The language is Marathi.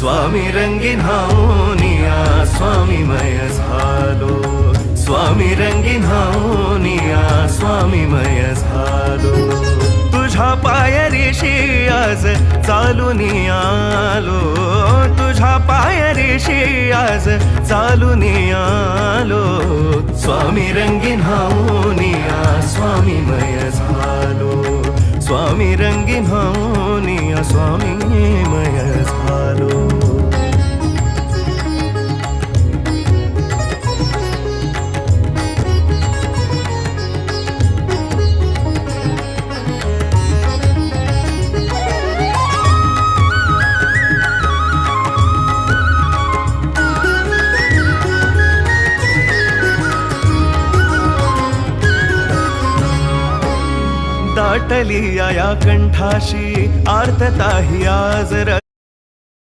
स्वामी रंगीन हावनिया स्वामीमय झालो, स्वामी रंगीन हावनिया स्वामीमय झालो। तुझ्या पायरीशी आज चालून आलो, तुझ्या पायरीशी आज चालून आलो। स्वामी रंगीन हावनिया स्वामीमय झालो, स्वामी रंगीन हावनिया स्वामीमय झालो। दाटली या कंठाशी आर्तता ही आज